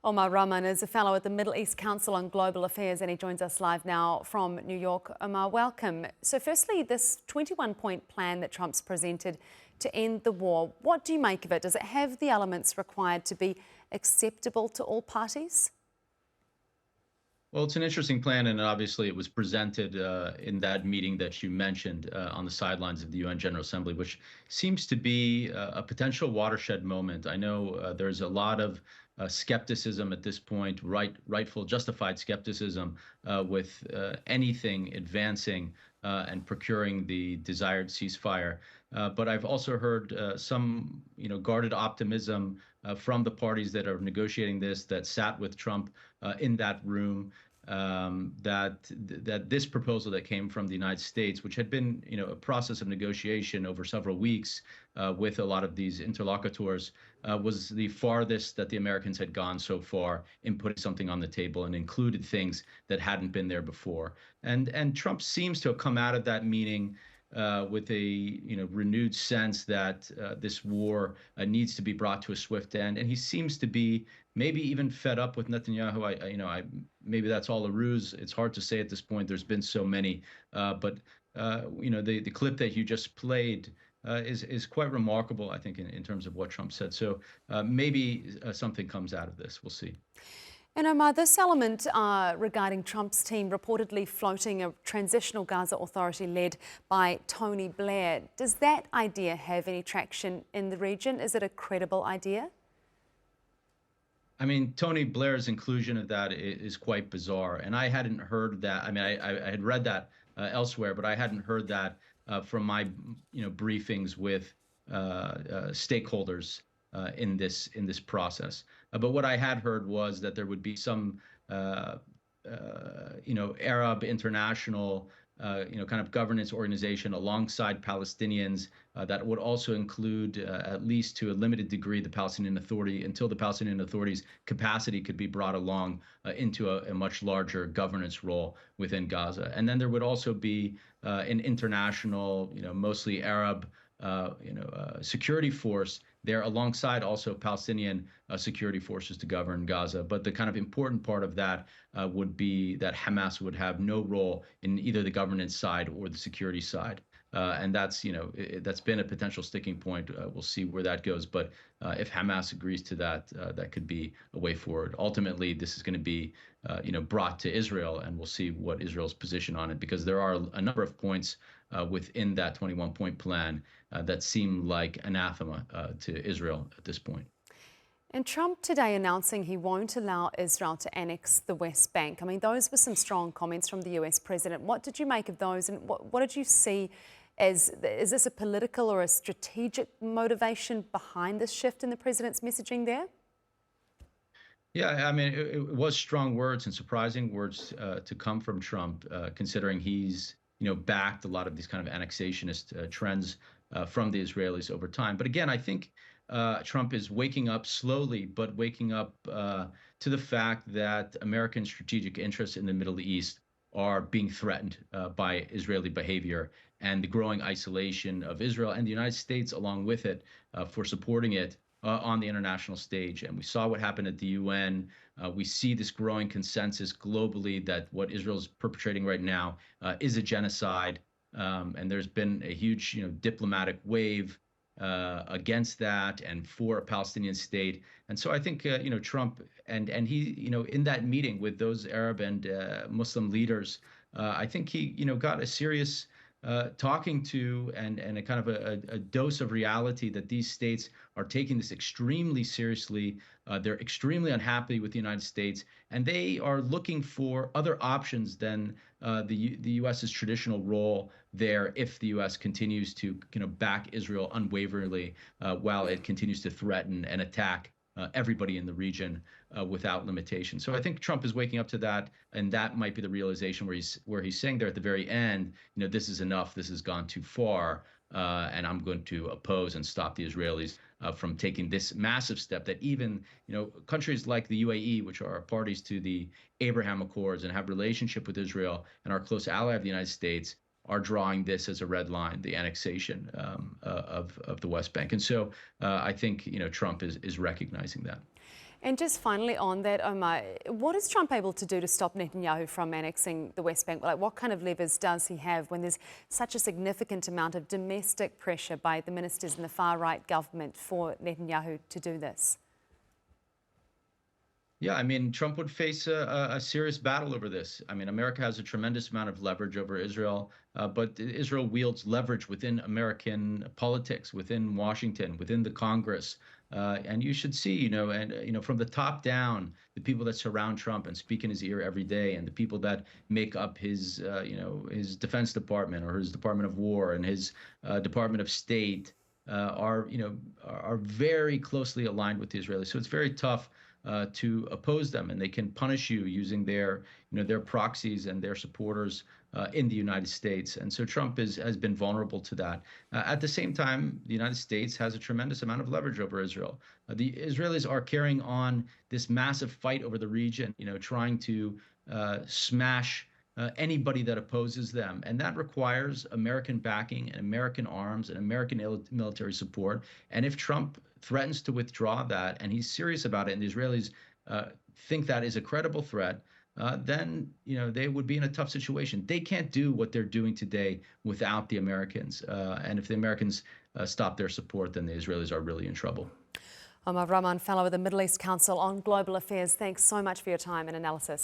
Omar Rahman is a fellow at the Middle East Council on Global Affairs and he joins us live now from New York. Omar, welcome. So firstly, this 21-point plan that Trump's presented to end the war, what do you make of it? Does it have the elements required to be acceptable to all parties? Well, it's an interesting plan, and obviously it was presented in that meeting that you mentioned on the sidelines of the UN General Assembly, which seems to be a potential watershed moment. I know there's a lot of skepticism at this point, rightful, justified skepticism with anything advancing and procuring the desired ceasefire. But I've also heard some, guarded optimism from the parties that are negotiating this, that sat with Trump in that room, that this proposal that came from the United States, which had been, a process of negotiation over several weeks with a lot of these interlocutors, was the farthest that the Americans had gone so far in putting something on the table and included things that hadn't been there before. And Trump seems to have come out of that meeting with a renewed sense that this war needs to be brought to a swift end, and he seems to be maybe even fed up with Netanyahu. Maybe that's all a ruse. It's hard to say at this point. There's been so many, but the clip that you just played is quite remarkable, I think, in terms of what Trump said. So maybe something comes out of this. We'll see. And Omar, this element regarding Trump's team reportedly floating a transitional Gaza authority led by Tony Blair, does that idea have any traction in the region? Is it a credible idea? I mean, Tony Blair's inclusion of that is quite bizarre, and I hadn't heard that. I mean, I had read that elsewhere, but I hadn't heard that from my briefings with stakeholders in this process. But what I had heard was that there would be some Arab international kind of governance organization alongside Palestinians that would also include, at least to a limited degree, the Palestinian Authority, until the Palestinian Authority's capacity could be brought along into a much larger governance role within Gaza. And then there would also be an international, mostly Arab, security force there alongside also Palestinian security forces to govern Gaza. But the kind of important part of that would be that Hamas would have no role in either the governance side or the security side. And that's, that's been a potential sticking point. We'll see where that goes. But if Hamas agrees to that, that could be a way forward. Ultimately, this is going to be, brought to Israel, and we'll see what Israel's position on it, because there are a number of points within that 21-point plan that seem like anathema to Israel at this point. And Trump today announcing he won't allow Israel to annex the West Bank. I mean, those were some strong comments from the US president. What did you make of those, and what did you see as, is this a political or a strategic motivation behind this shift in the president's messaging there? Yeah, I mean, it was strong words and surprising words to come from Trump, considering he's, backed a lot of these kind of annexationist trends from the Israelis over time. But again, I think Trump is waking up slowly, but waking up to the fact that American strategic interests in the Middle East are being threatened by Israeli behavior and the growing isolation of Israel and the United States along with it for supporting it on the international stage. And we saw what happened at the UN. We see this growing consensus globally that what Israel is perpetrating right now is a genocide. And there's been a huge, diplomatic wave against that and for a Palestinian state. And so I think, Trump and he, in that meeting with those Arab and Muslim leaders, I think he, got a serious talking to and a kind of a dose of reality that these states are taking this extremely seriously. They're extremely unhappy with the United States, and they are looking for other options than the U.S.'s traditional role there if the U.S. continues to back Israel unwaveringly while it continues to threaten and attack everybody in the region without limitation. So I think Trump is waking up to that, and that might be the realization where he's saying there at the very end, this is enough, this has gone too far, and I'm going to oppose and stop the Israelis from taking this massive step that even countries like the UAE, which are parties to the Abraham Accords and have relationship with Israel and are a close ally of the United States, are drawing this as a red line, the annexation of the West Bank. And so I think Trump is recognizing that. And just finally on that, Omar, what is Trump able to do to stop Netanyahu from annexing the West Bank? Like, what kind of levers does he have when there's such a significant amount of domestic pressure by the ministers in the far-right government for Netanyahu to do this? Yeah, I mean, Trump would face a serious battle over this. I mean, America has a tremendous amount of leverage over Israel, but Israel wields leverage within American politics, within Washington, within the Congress. And you should see, from the top down, the people that surround Trump and speak in his ear every day, and the people that make up his, his Defense Department or his Department of War and his Department of State are very closely aligned with the Israelis. So it's very tough to oppose them, and they can punish you using their proxies and their supporters in the United States. And so Trump has been vulnerable to that. At the same time, the United States has a tremendous amount of leverage over Israel. The Israelis are carrying on this massive fight over the region, trying to smash anybody that opposes them. And that requires American backing and American arms and American military support. And if Trump threatens to withdraw that, and he's serious about it, and the Israelis think that is a credible threat, then they would be in a tough situation. They can't do what they're doing today without the Americans. And if the Americans stop their support, then the Israelis are really in trouble. Omar Rahman, Fellow at the Middle East Council on Global Affairs, thanks so much for your time and analysis.